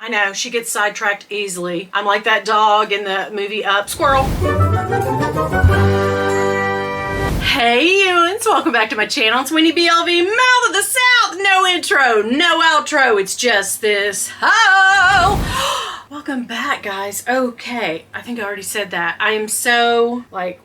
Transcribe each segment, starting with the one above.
I know, she gets sidetracked easily. I'm like that dog in the movie Up. Squirrel. Hey humans, welcome back to my channel. It's Winnie BLV, Mouth of the South. No intro, no outro. It's just this. Oh, welcome back, guys. Okay, I think I already said that. I am so like,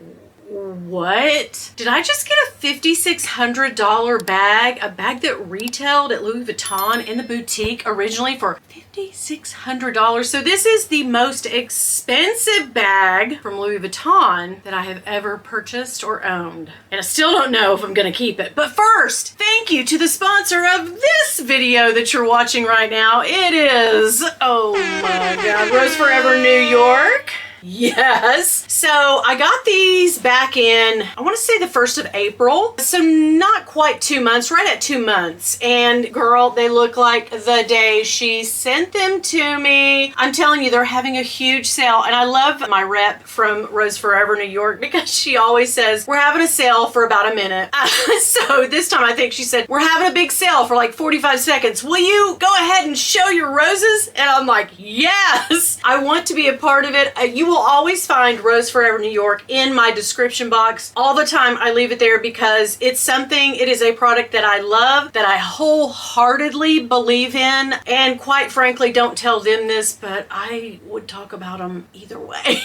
what? Did I just get a $5,600 bag? A bag that retailed at Louis Vuitton in the boutique originally for $5,600. So this is the most expensive bag from Louis Vuitton that I have ever purchased or owned. And I still don't know if I'm gonna keep it. But first, thank you to the sponsor of this video that you're watching right now. It is, oh my God, Rose Forever New York. Yes. So I got these back in, I want to say the 1st of April. So not quite 2 months, right at 2 months. And girl, they look like the day she sent them to me. I'm telling you, they're having a huge sale. And I love my rep from Rose Forever New York because she always says, we're having a sale for about a minute. So this time I think she said, we're having a big sale for like 45 seconds. Will you go ahead and show your roses? And I'm like, yes, I want to be a part of it. You will always find Rose Forever New York in my description box. All the time I leave it there because it's something, it is a product that I love, that I wholeheartedly believe in, and quite frankly, don't tell them this, but I would talk about them either way.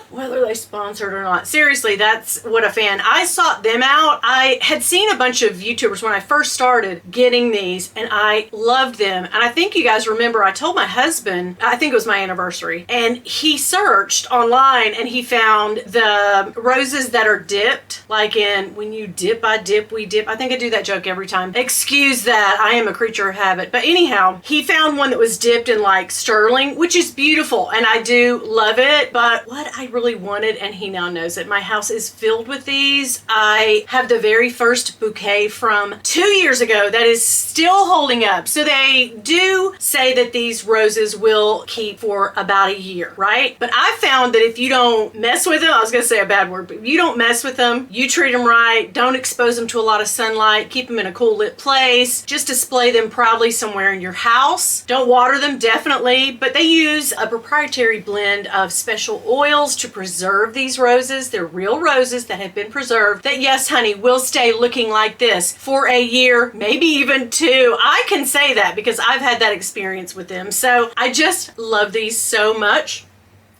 Whether they sponsored or not. Seriously, that's what a fan. I sought them out. I had seen a bunch of YouTubers when I first started getting these, and I loved them. And I think you guys remember I told my husband, I think it was my anniversary, and he searched online and he found the roses that are dipped, like in when you dip, I dip, we dip. I think I do that joke every time. Excuse that, I am a creature of habit. But anyhow, he found one that was dipped in like sterling, which is beautiful, and I do love it. But what I really wanted, and he now knows it, my house is filled with these. I have the very first bouquet from 2 years ago that is still holding up. So they do say that these roses will keep for about a year, right? But I found that if you don't mess with them, I was gonna say a bad word, but if you don't mess with them, you treat them right, don't expose them to a lot of sunlight, keep them in a cool lit place, just display them proudly somewhere in your house. Don't water them, definitely, but they use a proprietary blend of special oils to preserve these roses. They're real roses that have been preserved that, yes honey, will stay looking like this for a year, maybe even 2. I can say that because I've had that experience with them. So I just love these so much.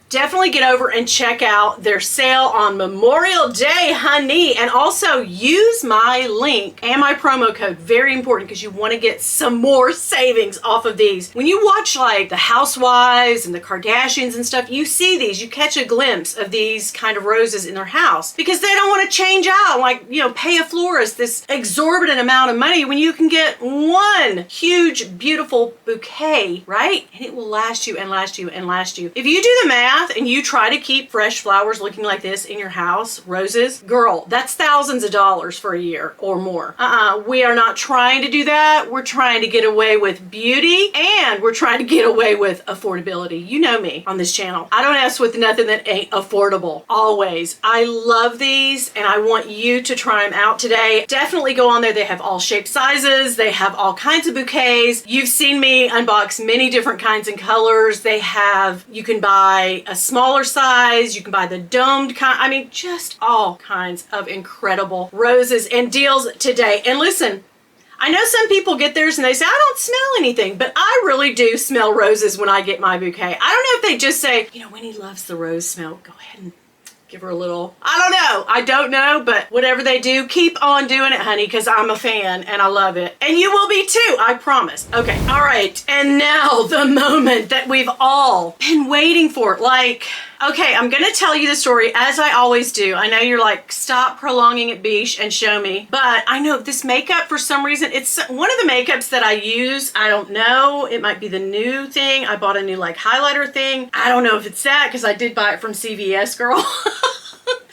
Definitely get over and check out their sale on Memorial Day, honey. And also use my link and my promo code. Very important because you want to get some more savings off of these. When you watch like the Housewives and the Kardashians and stuff, you see these, you catch a glimpse of these kind of roses in their house because they don't want to change out, like, you know, pay a florist this exorbitant amount of money when you can get one huge, beautiful bouquet, right? And it will last you and last you and last you. If you do the math, and you try to keep fresh flowers looking like this in your house, roses, girl, that's thousands of dollars for a year or more. We are not trying to do that. We're trying to get away with beauty and we're trying to get away with affordability. You know me on this channel. I don't mess with nothing that ain't affordable, always. I love these and I want you to try them out today. Definitely go on there. They have all shapes, sizes. They have all kinds of bouquets. You've seen me unbox many different kinds and colors. They have, you can buy a smaller size, you can buy the domed kind, I mean, just all kinds of incredible roses and deals today. And listen, I know some people get theirs and they say, I don't smell anything, but I really do smell roses when I get my bouquet. I don't know if they just say, you know, Winnie loves the rose smell, go ahead and give her a little, I don't know, but whatever they do, keep on doing it, honey, because I'm a fan and I love it. And you will be too, I promise. Okay, all right, and now the moment that we've all been waiting for. Like, okay, I'm gonna tell you the story as I always do. I know you're like, stop prolonging it, Bish, and show me. But I know this makeup, for some reason, it's one of the makeups that I use. I don't know, it might be the new thing. I bought a new like highlighter thing. I don't know if it's that because I did buy it from CVS, girl.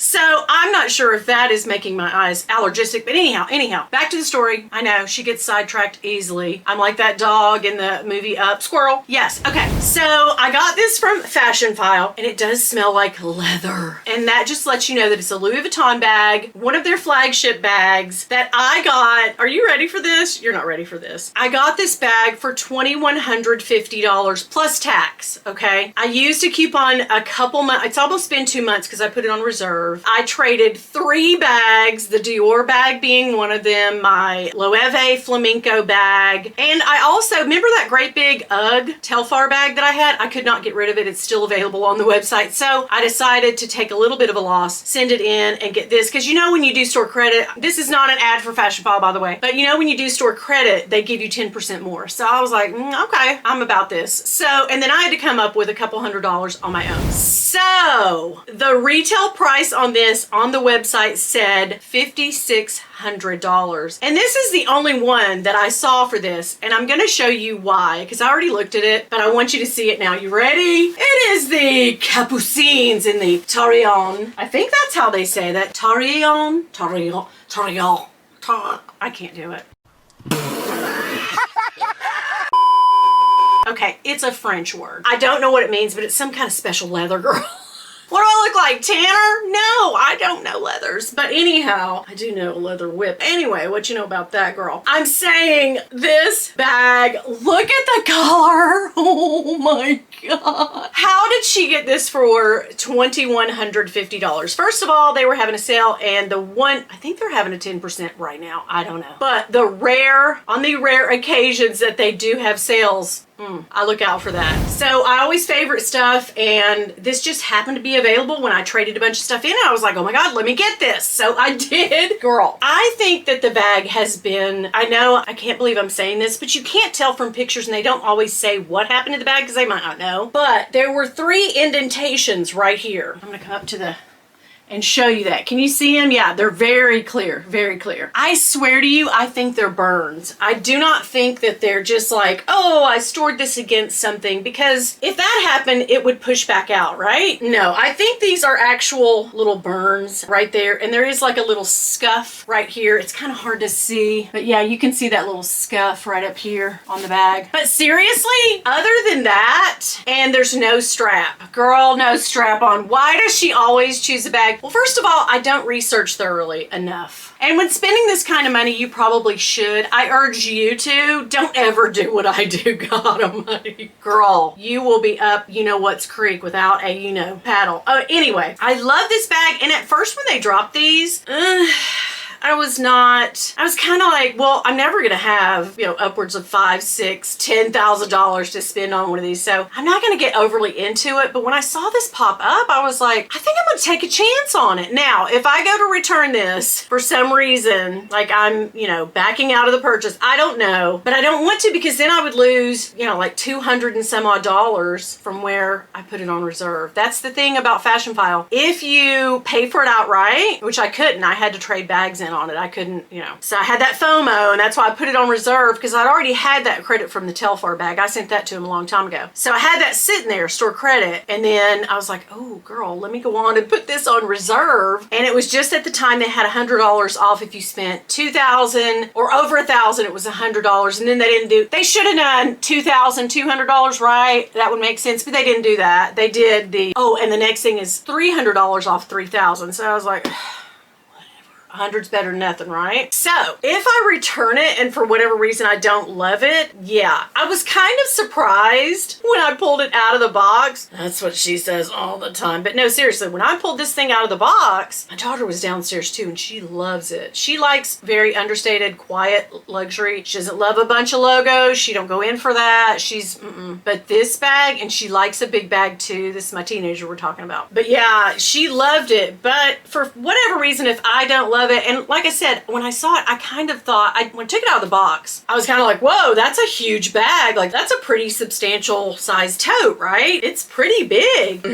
So I'm not sure if that is making my eyes allergistic, but anyhow, back to the story. I know she gets sidetracked easily. I'm like that dog in the movie Up. Squirrel. Yes. Okay. So I got this from Fashion File, and it does smell like leather. And that just lets you know that it's a Louis Vuitton bag, one of their flagship bags that I got. Are you ready for this? You're not ready for this. I got this bag for $2,150 plus tax. Okay. I used a coupon a couple months. It's almost been 2 months because I put it on reserve. I traded 3 bags, the Dior bag being one of them, my Loewe flamenco bag, and I also remember that great big UGG Telfar bag that I had. I could not get rid of it. It's still available on the website. So I decided to take a little bit of a loss, send it in, and get this. Because you know when you do store credit, this is not an ad for Fashion File, by the way, but you know when you do store credit, they give you 10% more. So I was like, okay, I'm about this. So, and then I had to come up with a couple $100 on my own. So the retail price on this on the website said $5,600. And this is the only one that I saw for this. And I'm going to show you why, because I already looked at it, but I want you to see it now. You ready? It is the Capucines in the Tarion. I think that's how they say that. Tarion. I can't do it. Okay, it's a French word. I don't know what it means, but it's some kind of special leather, girl. What do I look like, Tanner? No, I don't know leathers. But anyhow, I do know a leather whip. Anyway, what you know about that, girl? I'm saying this bag, look at the color. Oh my God. How did she get this for $2,150? First of all, they were having a sale, and the one, I think they're having a 10% right now. I don't know. But on the rare occasions that they do have sales, I look out for that. So I always favorite stuff, and this just happened to be available when I traded a bunch of stuff in, and I was like, oh my God, let me get this. So I did. Girl, I think that the bag has been, I know, I can't believe I'm saying this, but you can't tell from pictures, and they don't always say what happened to the bag because they might not know. But there were 3 indentations right here. I'm gonna come up to the and show you that. Can you see them? Yeah, they're very clear, very clear. I swear to you, I think they're burns. I do not think that they're just like, oh, I stored this against something, because if that happened, it would push back out, right? No, I think these are actual little burns right there, and there is like a little scuff right here. It's kind of hard to see, but yeah, you can see that little scuff right up here on the bag. But seriously, other than that, and there's no strap. Girl, no strap on. Why does she always choose a bag? Well, first of all, I don't research thoroughly enough. And when spending this kind of money, you probably should. I urge you to. Don't ever do what I do, God almighty. Girl, you will be up you-know-what's creek without a paddle. Oh, anyway, I love this bag. And at first when they dropped these, I was kind of like, well, I'm never going to have, upwards of $5,000, $6,000, $10,000 to spend on one of these. So I'm not going to get overly into it. But when I saw this pop up, I was like, I think I'm going to take a chance on it. Now, if I go to return this for some reason, like I'm, backing out of the purchase, I don't know, but I don't want to, because then I would lose, like $200 and some odd dollars from where I put it on reserve. That's the thing about Fashion File. If you pay for it outright, which I couldn't, I had to trade bags in on it. I couldn't, So I had that FOMO, and that's why I put it on reserve, because I'd already had that credit from the Telfar bag. I sent that to him a long time ago. So I had that sitting there, store credit. And then I was like, oh girl, let me go on and put this on reserve. And it was just at the time they had $100 off if you spent $2,000 or over $1,000, it was $100. And then they should have done $2,200, right? That would make sense, but they didn't do that. They did and the next thing is $300 off $3,000. So I was like, 100's better than nothing, right? So if I return it and for whatever reason I don't love it, yeah, I was kind of surprised when I pulled it out of the box. That's what she says all the time. But no, seriously, when I pulled this thing out of the box, my daughter was downstairs too, and she loves it. She likes very understated, quiet luxury. She doesn't love a bunch of logos. She don't go in for that. But this bag, and she likes a big bag too. This is my teenager we're talking about. But yeah, she loved it. But for whatever reason, if I don't love love it. And like I said, when I saw it, I kind of thought, when I took it out of the box, I was kind of like, whoa, that's a huge bag. Like, that's a pretty substantial size tote, right? It's pretty big.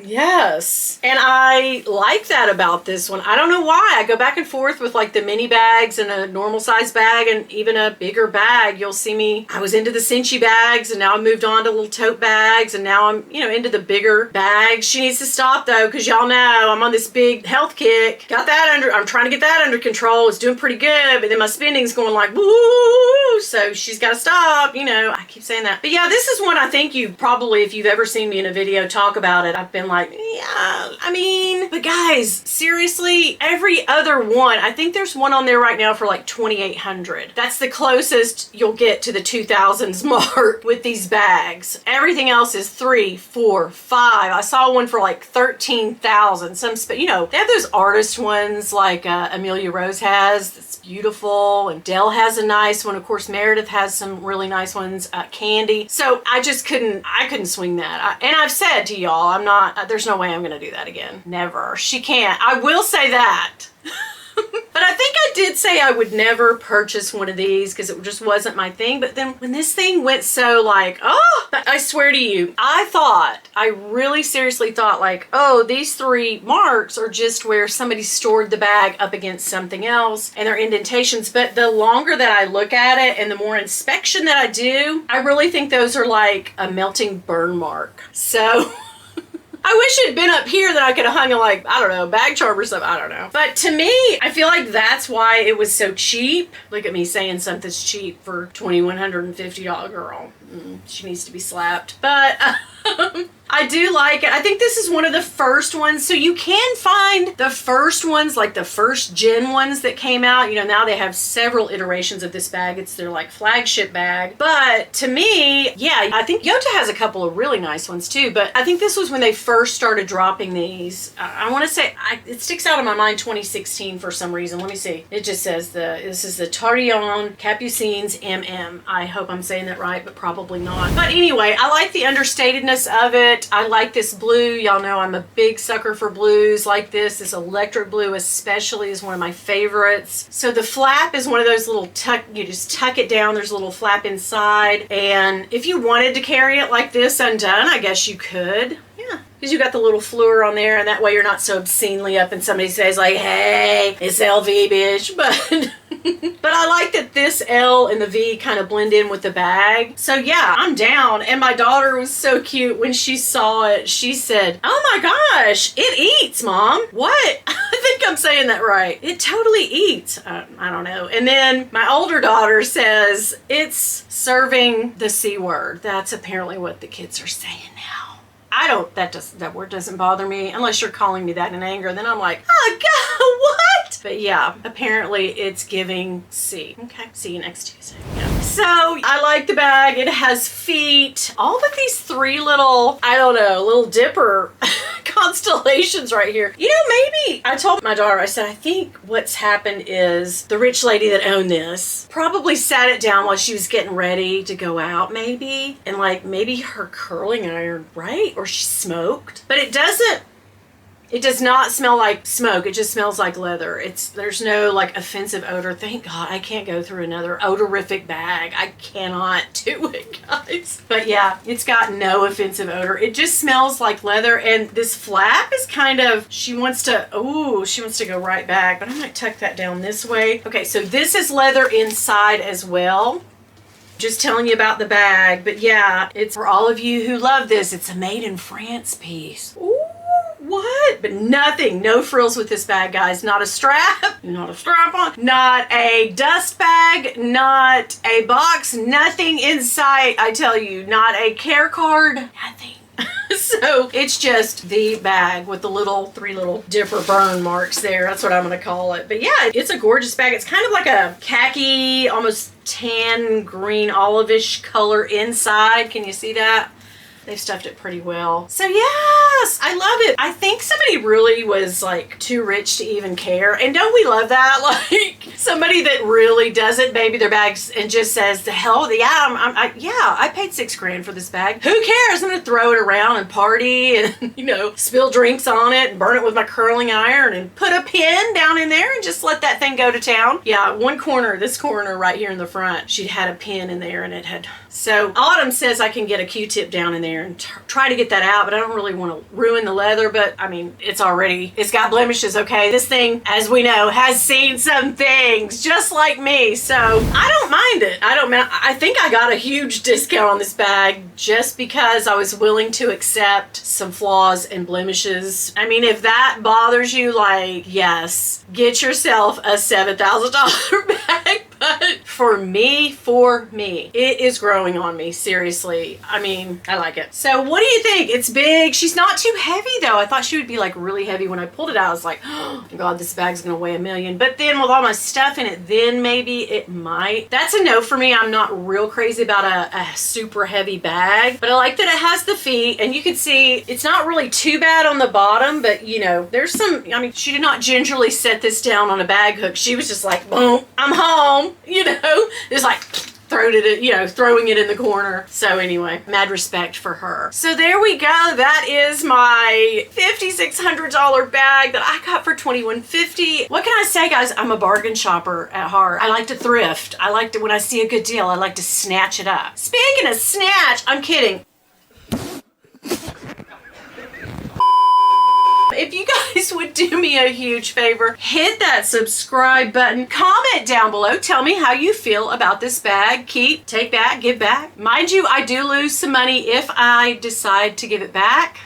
Yes. And I like that about this one. I don't know why. I go back and forth with like the mini bags and a normal size bag and even a bigger bag. You'll see me, I was into the cinchy bags and now I moved on to little tote bags and now I'm, into the bigger bags. She needs to stop though, because y'all know I'm on this big health kick. Got that under, I'm trying to get that under control. It's doing pretty good, but then my spending's going like, woo, so she's got to stop, I keep saying that. But yeah, this is one I think you probably, if you've ever seen me in a video talk about it, I've been like, yeah, but guys, seriously, every other one, I think there's one on there right now for like $2,800. That's the closest you'll get to the 2000s mark with these bags. Everything else is $3,000, $4,000, $5,000. I saw one for like 13,000. Some, they have those artist ones like Amelia Rose has. That's beautiful, and Dell has a nice one. Of course, Meredith has some really nice ones. Candy. So I just couldn't swing that. And I've said to y'all, I'm not. There's no way I'm gonna do that again. Never. She can't. I will say that. But I think I did say I would never purchase one of these because it just wasn't my thing. But then when this thing went so like, oh, I swear to you, I really seriously thought like, oh, these 3 marks are just where somebody stored the bag up against something else and they're indentations. But the longer that I look at it and the more inspection that I do, I really think those are like a melting burn mark. So I wish it had been up here that I could have hung a, like, I don't know, bag charm or something. I don't know. But to me, I feel like that's why it was so cheap. Look at me saying something's cheap for $2,150. Girl, she needs to be slapped. But I do like it. I think this is one of the first ones. So you can find the first ones, like the first gen ones that came out. Now they have several iterations of this bag. It's their like flagship bag. But to me, yeah, I think Yota has a couple of really nice ones too. But I think this was when they first started dropping these. I want to say, it sticks out in my mind 2016 for some reason. Let me see. It just says this is the Tory Capucines MM. I hope I'm saying that right, but probably not. But anyway, I like the understatedness of it. I like this blue. Y'all know I'm a big sucker for blues like this. This electric blue especially is one of my favorites. So the flap is one of those little you just tuck it down. There's a little flap inside. And if you wanted to carry it like this undone, I guess you could. Yeah. Because you got the little fleur on there and that way you're not so obscenely up and somebody says like, hey, it's LV bitch. But I like that this L and the V kind of blend in with the bag. So yeah, I'm down. And my daughter was so cute when she saw it. She said, oh my gosh, it eats, Mom. What? I think I'm saying that right. It totally eats. I don't know. And then my older daughter says it's serving the C word. That's apparently what the kids are saying now. That word doesn't bother me unless you're calling me that in anger. Then I'm like, oh God, what? But yeah, apparently it's giving C. Okay, see you next Tuesday. Yeah. So I like the bag. It has feet. All but these 3 little, I don't know, little dipper constellations right here. Maybe I told my daughter, I said, I think what's happened is the rich lady that owned this probably sat it down while she was getting ready to go out maybe. And like maybe her curling iron, right? Or she smoked. But it does not smell like smoke. It just smells like leather. There's no like offensive odor. Thank God I can't go through another odorific bag. I cannot do it, guys. But yeah, it's got no offensive odor. It just smells like leather. And this flap is kind of, she wants to go right back, but I might tuck that down this way. Okay, so this is leather inside as well. Just telling you about the bag. But yeah, it's for all of you who love this. It's a made in France piece. Ooh. What? But nothing, no frills with this bag, guys. Not a strap, not a strap on, not a dust bag, not a box, nothing in sight. I tell you, not a care card, nothing. So it's just the bag with the 3 little dipper burn marks there. That's what I'm going to call it. But yeah, it's a gorgeous bag. It's kind of like a khaki, almost tan, green, olive-ish color inside. Can you see that? They've stuffed it pretty well. So yes, I love it. I think somebody really was like too rich to even care. And don't we love that? Like somebody that really doesn't baby their bags and just says, the hell, yeah, I paid $6 for this bag. Who cares? I'm gonna throw it around and party and, you know, spill drinks on it and burn it with my curling iron and put a pin down in there and just let that thing go to town. Yeah, one corner, this corner right here in the front, she'd had a pin in there and it had, so Autumn says I can get a Q-tip down in there and try to get that out, but I don't really want to ruin the leather. But I mean, it's got blemishes, okay? This thing, as we know, has seen some things just like me, so I don't mind it. I think I got a huge discount on this bag just because I was willing to accept some flaws and blemishes. I mean, if that bothers you, like, yes, get yourself a $7,000 bag. But for me, it is growing on me, seriously. I mean, I like it. So what do you think? It's big. She's not too heavy though. I thought she would be like really heavy. When I pulled it out, I was like, oh God, this bag's gonna weigh 1,000,000. But then with all my stuff in it, then maybe it might. That's a no for me. I'm not real crazy about a super heavy bag, but I like that it has the feet, and you can see it's not really too bad on the bottom, but you know, there's some, I mean, she did not gingerly set this down on a bag hook. She was just like, boom, I'm home. You know, it's like throwing it in the corner. So anyway, mad respect for her. So there we go. That is my $5,600 bag that I got for $2,150. What can I say, guys? I'm a bargain shopper at heart. I like to thrift. I like to, when I see a good deal, I like to snatch it up. Speaking of snatch, I'm kidding. If you guys would do me a huge favor, hit that subscribe button, comment down below, tell me how you feel about this bag. Keep, take back, give back. Mind you, I do lose some money if I decide to give it back.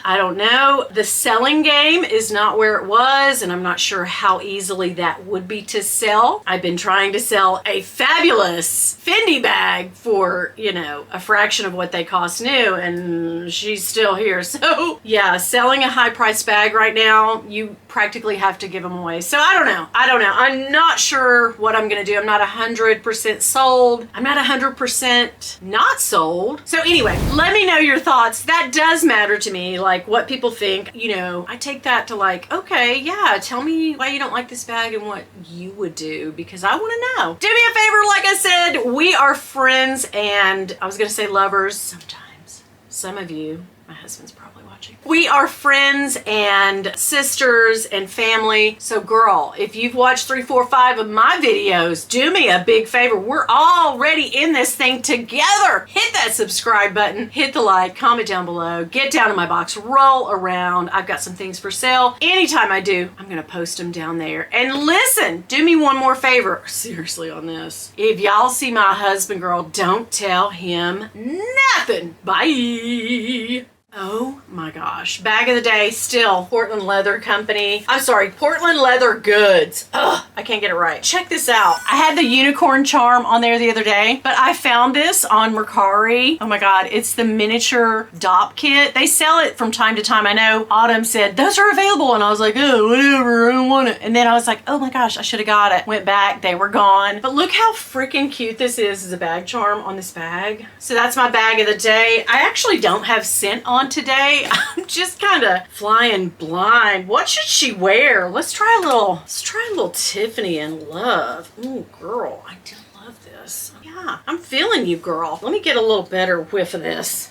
I don't know. The selling game is not where it was, and I'm not sure how easily that would be to sell. I've been trying to sell a fabulous Fendi bag for, you know, a fraction of what they cost new, and she's still here. So yeah, selling a high price bag right now, you practically have to give them away. So I don't know. I'm not sure what I'm gonna do. I'm not 100% sold. I'm not 100% not sold. So anyway, let me know your thoughts. That does matter to me, like what people think. You know, I take that to like, okay, yeah, tell me why you don't like this bag and what you would do, because I want to know. Do me a favor, like I said, we are friends, and I was gonna say lovers sometimes. Some of you, my husband's probably watching. We are friends and sisters and family. So girl, if you've watched 3, 4, 5 of my videos, do me a big favor. We're already in this thing together. Hit that subscribe button, hit the like, comment down below, get down in my box, roll around. I've got some things for sale. Anytime I do, I'm gonna post them down there. And listen, do me one more favor, seriously on this. If y'all see my husband, girl, don't tell him nothing. Bye. Oh my gosh. Bag of the day, still Portland Leather Company. I'm sorry, Portland Leather Goods. Ugh, I can't get it right. Check this out. I had the unicorn charm on there the other day, but I found this on Mercari. Oh my God, it's the miniature dop kit. They sell it from time to time. I know Autumn said, those are available. And I was like, oh, whatever, I don't want it. And then I was like, oh my gosh, I should have got it. Went back, they were gone. But look how freaking cute this is as a bag charm on this bag. So that's my bag of the day. I actually don't have scent on today. I'm just kind of flying blind. What should she wear? Let's try a little Tiffany in Love. Ooh, girl, I do love this. Yeah, I'm feeling you, girl. Let me get a little better whiff of this.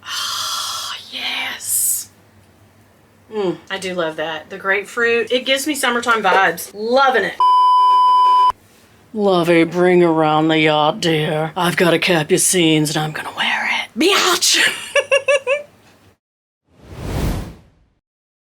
Oh, yes. I do love that. The grapefruit, it gives me summertime vibes. Loving it. Lovey, bring around the yacht, dear. I've got a capucines and I'm gonna wear it. Biatch!